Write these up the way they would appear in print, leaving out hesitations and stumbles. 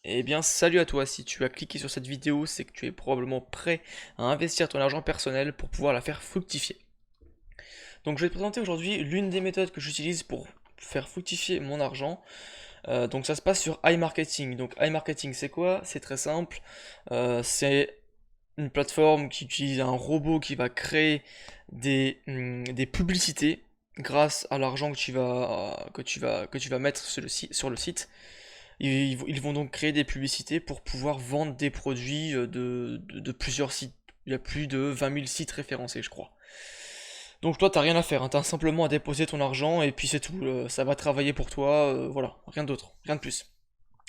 Eh bien, salut à toi, si tu as cliqué sur cette vidéo, c'est que tu es probablement prêt à investir ton argent personnel pour pouvoir la faire fructifier. Donc je vais te présenter aujourd'hui l'une des méthodes que j'utilise pour faire fructifier mon argent. Donc ça se passe sur iMarketing. Donc iMarketing c'est quoi? C'est très simple. C'est une plateforme qui utilise un robot qui va créer des publicités grâce à l'argent que tu vas mettre sur le site. Ils vont donc créer des publicités pour pouvoir vendre des produits de plusieurs sites. Il y a plus de 20 000 sites référencés, je crois. Donc toi, t'as rien à faire, hein, t'as simplement à déposer ton argent et puis c'est tout. Ça va travailler pour toi, voilà, rien d'autre, rien de plus.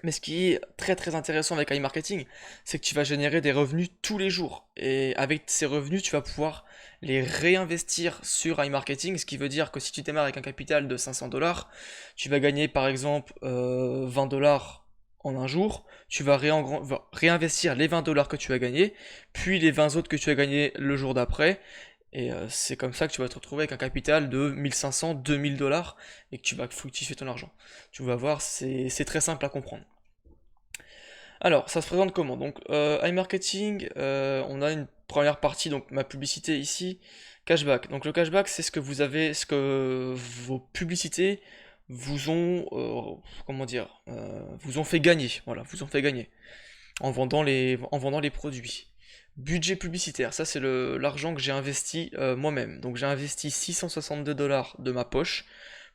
Mais ce qui est très très intéressant avec iMarketing, c'est que tu vas générer des revenus tous les jours. Et avec ces revenus, tu vas pouvoir les réinvestir sur iMarketing, ce qui veut dire que si tu démarres avec un capital de 500 dollars, tu vas gagner par exemple 20 dollars en un jour, tu vas réinvestir les 20 dollars que tu as gagnés, puis les 20 autres que tu as gagnés le jour d'après, et c'est comme ça que tu vas te retrouver avec un capital de 1500, 2000 dollars et que tu vas fructifier ton argent. Tu vas voir, c'est très simple à comprendre. Alors, ça se présente comment? Donc, iMarketing, on a une première partie, donc ma publicité ici, cashback. Donc le cashback, c'est ce que vous avez, ce que vos publicités vous ont, comment dire, vous ont fait gagner. Voilà, vous ont fait gagner en vendant les produits. Budget publicitaire, ça c'est l'argent que j'ai investi moi-même. Donc j'ai investi 662 dollars de ma poche,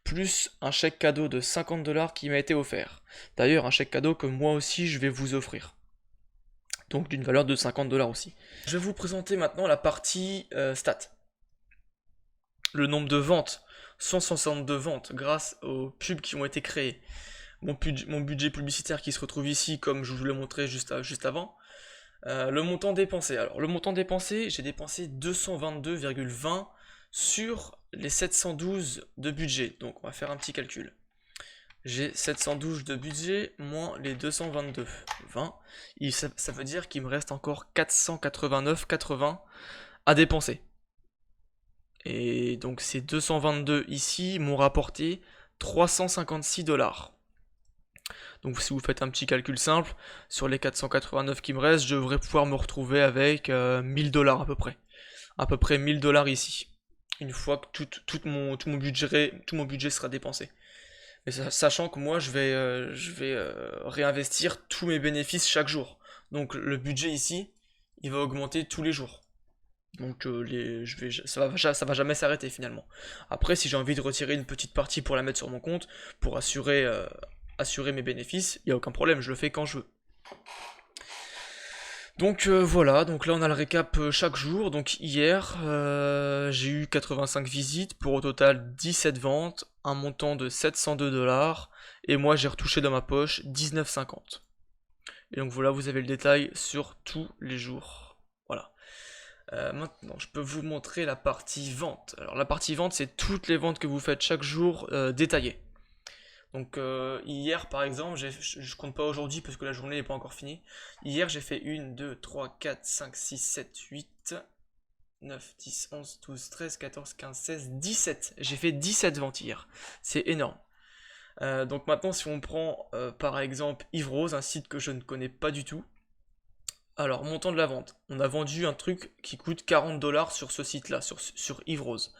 plus un chèque cadeau de 50 dollars qui m'a été offert. D'ailleurs, un chèque cadeau que moi aussi je vais vous offrir. Donc d'une valeur de 50 dollars aussi. Je vais vous présenter maintenant la partie stats. Le nombre de ventes, 162 ventes grâce aux pubs qui ont été créées. Mon budget publicitaire qui se retrouve ici comme je vous l'ai montré juste avant. Le montant dépensé. Alors, le montant dépensé, j'ai dépensé 222,20 sur les 712 de budget. Donc, on va faire un petit calcul. J'ai 712 de budget moins les 222,20. Ça veut dire qu'il me reste encore 489,80 à dépenser. Et donc, ces 222 ici m'ont rapporté 356 dollars. Donc si vous faites un petit calcul simple, sur les 489 qui me restent, je devrais pouvoir me retrouver avec 1000 dollars à peu près. À peu près 1000 dollars ici. Une fois que tout mon budget sera dépensé. Mais sachant que moi je vais réinvestir tous mes bénéfices chaque jour. Donc le budget ici, il va augmenter tous les jours. Donc ça va jamais s'arrêter finalement. Après, si j'ai envie de retirer une petite partie pour la mettre sur mon compte, pour assurer mes bénéfices, il n'y a aucun problème, je le fais quand je veux. Donc voilà, donc là on a le récap chaque jour. Donc hier, j'ai eu 85 visites pour au total 17 ventes, un montant de 702 dollars, et moi j'ai retouché dans ma poche 19,50. Et donc voilà, vous avez le détail sur tous les jours. Voilà. Maintenant, je peux vous montrer la partie vente. Alors la partie vente, c'est toutes les ventes que vous faites chaque jour détaillées. Donc hier par exemple, je compte pas aujourd'hui parce que la journée n'est pas encore finie. Hier j'ai fait 1, 2, 3, 4, 5, 6, 7, 8, 9, 10, 11, 12, 13, 14, 15, 16, 17. J'ai fait 17 ventes hier. C'est énorme. Donc maintenant si on prend par exemple Yves Rose, un site que je ne connais pas du tout. Alors montant de la vente. On a vendu un truc qui coûte 40 dollars sur ce site-là, sur Yves Rose.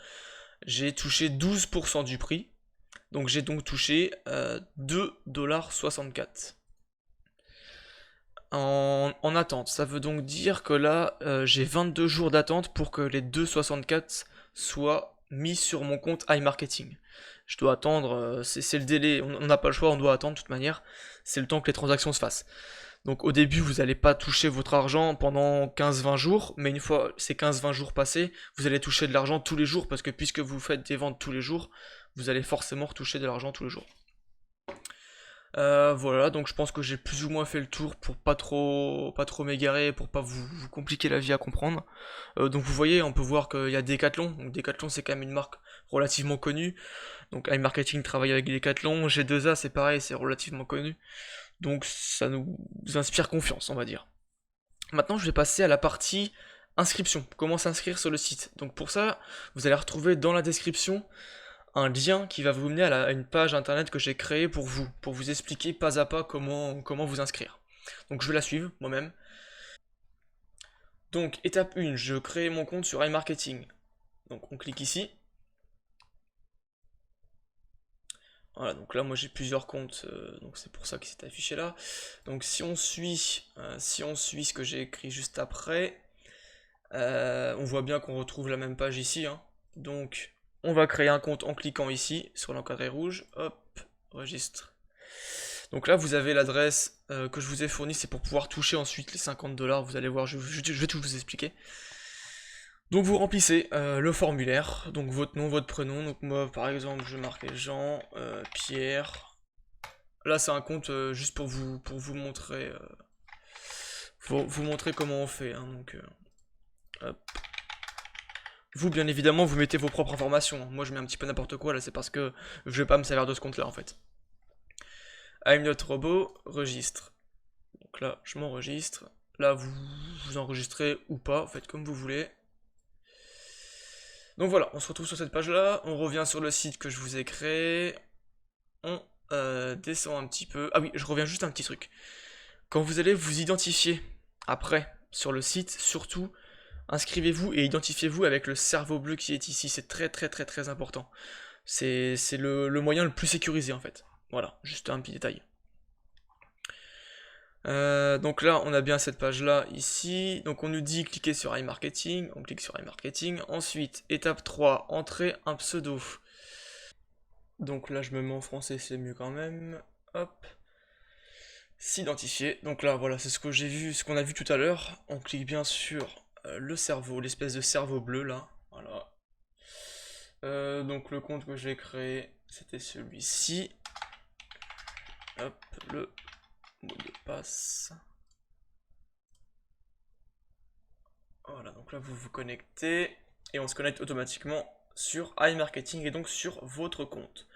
J'ai touché 12% du prix. Donc j'ai donc touché 2,64 en attente. Ça veut donc dire que là, j'ai 22 jours d'attente pour que les 2,64 soient mis sur mon compte iMarketing. Je dois attendre, c'est le délai, on n'a pas le choix, on doit attendre de toute manière. C'est le temps que les transactions se fassent. Donc au début, vous n'allez pas toucher votre argent pendant 15-20 jours, mais une fois ces 15-20 jours passés, vous allez toucher de l'argent tous les jours, parce que puisque vous faites des ventes tous les jours, vous allez forcément retoucher de l'argent tous les jours. Voilà, donc je pense que j'ai plus ou moins fait le tour pour pas trop m'égarer, pour pas vous compliquer la vie à comprendre. Donc vous voyez, on peut voir qu'il y a Decathlon. Donc Decathlon c'est quand même une marque relativement connue. Donc iMarketing travaille avec Decathlon. G2A c'est pareil, c'est relativement connu. Donc ça nous inspire confiance, on va dire. Maintenant je vais passer à la partie inscription. Comment s'inscrire sur le site. Donc pour ça, vous allez retrouver dans la description un lien qui va vous mener à une page internet que j'ai créée pour vous expliquer pas à pas comment vous inscrire. Donc je vais la suivre moi-même. Donc étape 1, je crée mon compte sur iMarketing. Donc on clique ici. Voilà, donc là moi j'ai plusieurs comptes, donc c'est pour ça qu'il s'est affiché là. Donc si on suit ce que j'ai écrit juste après, on voit bien qu'on retrouve la même page ici, hein. Donc on va créer un compte en cliquant ici sur l'encadré rouge, hop, registre. Donc là vous avez l'adresse que je vous ai fournie, c'est pour pouvoir toucher ensuite les 50 $. Vous allez voir, je vais tout vous expliquer. Donc vous remplissez le formulaire, donc votre nom, votre prénom. Donc moi par exemple je marquais Jean, Pierre. Là c'est un compte juste pour vous montrer vous montrer comment on fait, hein. Donc hop. Vous bien évidemment vous mettez vos propres informations. Moi je mets un petit peu n'importe quoi là, c'est parce que je vais pas me servir de ce compte là en fait. I'm not robot, registre. Donc là je m'enregistre. Là vous enregistrez ou pas, faites comme vous voulez. Donc voilà, on se retrouve sur cette page-là, on revient sur le site que je vous ai créé, on descend un petit peu. Ah oui, je reviens juste un petit truc. Quand vous allez vous identifier après sur le site, surtout, inscrivez-vous et identifiez-vous avec le cerveau bleu qui est ici, c'est très très très très important. C'est le moyen le plus sécurisé en fait. Voilà, juste un petit détail. Donc là, on a bien cette page-là ici. Donc on nous dit cliquer sur iMarketing. On clique sur iMarketing. Ensuite, étape 3, entrer un pseudo. Donc là, je me mets en français, c'est mieux quand même. Hop. S'identifier. Donc là, voilà, c'est ce que j'ai vu, ce qu'on a vu tout à l'heure. On clique bien sur le cerveau, l'espèce de cerveau bleu là. Voilà. Donc le compte que j'ai créé, c'était celui-ci. Hop, le mot de passe. Voilà, donc là vous vous connectez et on se connecte automatiquement sur iMarketing et donc sur votre compte.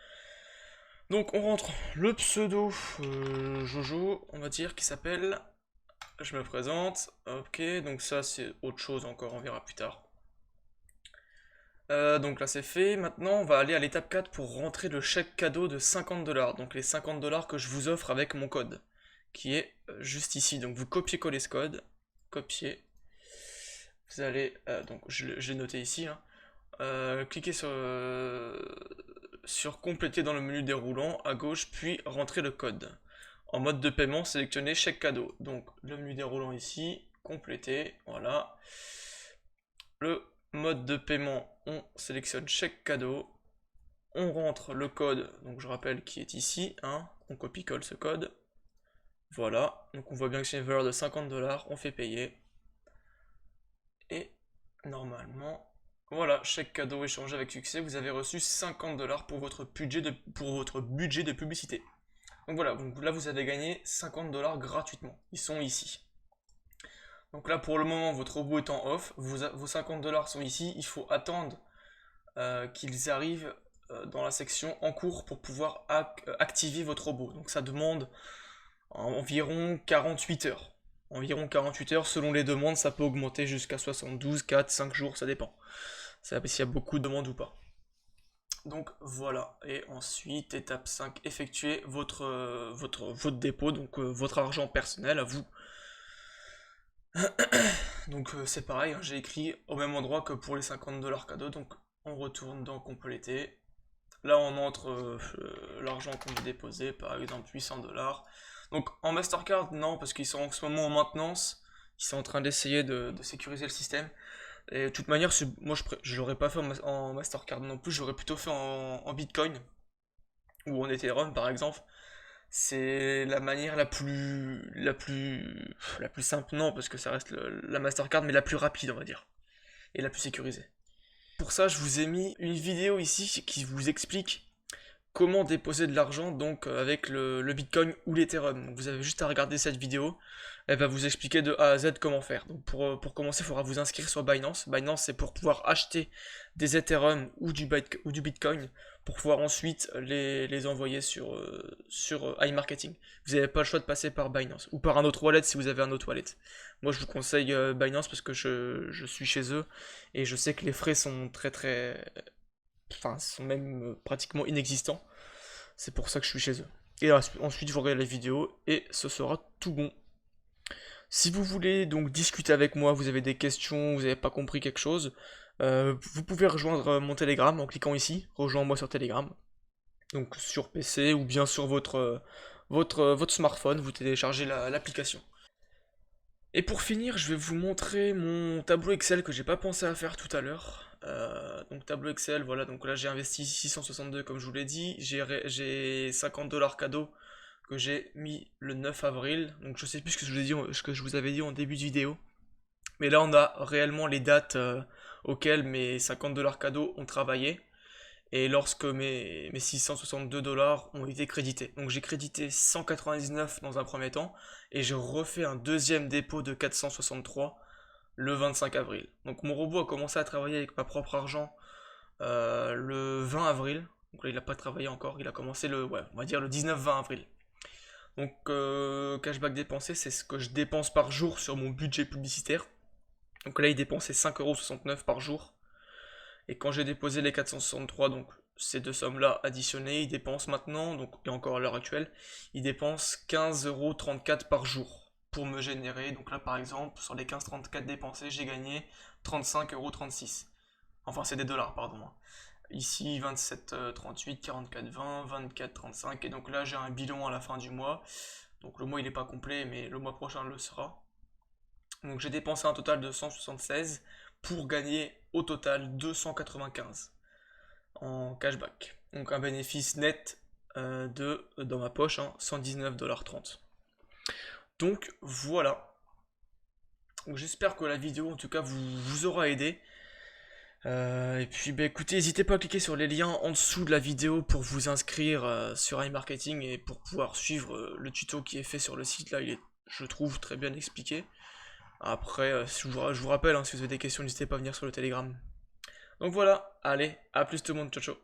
Donc on rentre le pseudo Jojo, on va dire, qui s'appelle, je me présente, ok, donc ça c'est autre chose encore, on verra plus tard. Donc là c'est fait, maintenant on va aller à l'étape 4 pour rentrer le chèque cadeau de 50 $, donc les 50 $ que je vous offre avec mon code, qui est juste ici, donc vous copiez-collez ce code, copier, vous allez, donc je l'ai noté ici, hein. Cliquez sur compléter dans le menu déroulant à gauche, puis rentrer le code. En mode de paiement, sélectionnez chèque cadeau. Donc le menu déroulant ici, compléter, voilà. Le mode de paiement, on sélectionne chèque cadeau. On rentre le code, donc je rappelle qui est ici, hein. On copie-colle ce code. Voilà, donc on voit bien que c'est une valeur de 50 $, on fait payer. Et normalement, voilà, chèque cadeau échangé avec succès, vous avez reçu 50 $ pour votre budget de publicité. Donc voilà, donc là vous avez gagné 50 $ gratuitement, ils sont ici. Donc là pour le moment votre robot est en off, vos 50 $ sont ici, il faut attendre qu'ils arrivent dans la section en cours pour pouvoir activer votre robot. Donc ça demande environ 48 heures. Environ 48 heures, selon les demandes, ça peut augmenter jusqu'à 72, 4, 5 jours, ça dépend. Ça s'il y a beaucoup de demandes ou pas. Donc voilà, et ensuite, étape 5, effectuer votre dépôt, donc votre argent personnel à vous. Donc c'est pareil, hein, j'ai écrit au même endroit que pour les 50 $ cadeaux, donc on retourne dans compléter. Là on entre l'argent qu'on veut déposer, par exemple 800 $. Donc en Mastercard, non, parce qu'ils sont en ce moment en maintenance, ils sont en train d'essayer de sécuriser le système. Et de toute manière, moi je l'aurais pas fait en Mastercard non plus, j'aurais plutôt fait en Bitcoin ou en Ethereum par exemple. C'est la manière la plus simple, non, parce que ça reste la Mastercard, mais la plus rapide, on va dire, et la plus sécurisée. Pour ça, je vous ai mis une vidéo ici qui vous explique comment déposer de l'argent donc avec le Bitcoin ou l'Ethereum. Donc vous avez juste à regarder cette vidéo, elle va vous expliquer de A à Z comment faire. Donc pour commencer, il faudra vous inscrire sur Binance. Binance, c'est pour pouvoir acheter des Ethereum ou du Bitcoin pour pouvoir ensuite les envoyer sur iMarketing. Vous n'avez pas le choix de passer par Binance ou par un autre wallet si vous avez un autre wallet. Moi, je vous conseille Binance parce que je suis chez eux et je sais que les frais sont enfin, sont même pratiquement inexistants. C'est pour ça que je suis chez eux. Et ensuite, vous regardez la vidéo et ce sera tout bon. Si vous voulez donc discuter avec moi, vous avez des questions, vous n'avez pas compris quelque chose, vous pouvez rejoindre mon Telegram en cliquant ici, rejoins-moi sur Telegram. Donc sur PC ou bien sur votre smartphone, vous téléchargez l'application. Et pour finir, je vais vous montrer mon tableau Excel que j'ai pas pensé à faire tout à l'heure. Donc tableau Excel, voilà, donc là j'ai investi 662 comme je vous l'ai dit, j'ai 50 $ cadeau que j'ai mis le 9 avril, donc je sais plus ce que ce que je vous avais dit en début de vidéo, mais là on a réellement les dates auxquelles mes 50 $ cadeaux ont travaillé, et lorsque mes 662 $ ont été crédités. Donc j'ai crédité 199 dans un premier temps, et j'ai refait un deuxième dépôt de 463 le 25 avril. Donc mon robot a commencé à travailler avec ma propre argent le 20 avril. Donc là il n'a pas travaillé encore, il a commencé ouais, on va dire le 19-20 avril. Donc cashback dépensé, c'est ce que je dépense par jour sur mon budget publicitaire. Donc là il dépensait 5,69 € par jour. Et quand j'ai déposé les 463, donc ces deux sommes-là additionnées, il dépense maintenant, donc et encore à l'heure actuelle, il dépense 15,34 € par jour pour me générer. Donc là par exemple, sur les 15,34 dépensés, j'ai gagné 35,36 €. Enfin c'est des dollars, pardon. Ici 27,38, 44,20, 24,35. Et donc là j'ai un bilan à la fin du mois. Donc le mois il n'est pas complet, mais le mois prochain le sera. Donc j'ai dépensé un total de 176 pour gagner au total 295 en cashback. Donc un bénéfice net dans ma poche, 119,30 $. Donc voilà. Donc, j'espère que la vidéo en tout cas vous aura aidé. Et puis bah, écoutez, n'hésitez pas à cliquer sur les liens en dessous de la vidéo pour vous inscrire sur iMarketing et pour pouvoir suivre le tuto qui est fait sur le site. Là, il est, je trouve, très bien expliqué. Après, je vous rappelle, si vous avez des questions, n'hésitez pas à venir sur le Telegram. Donc voilà, allez, à plus tout le monde, ciao ciao.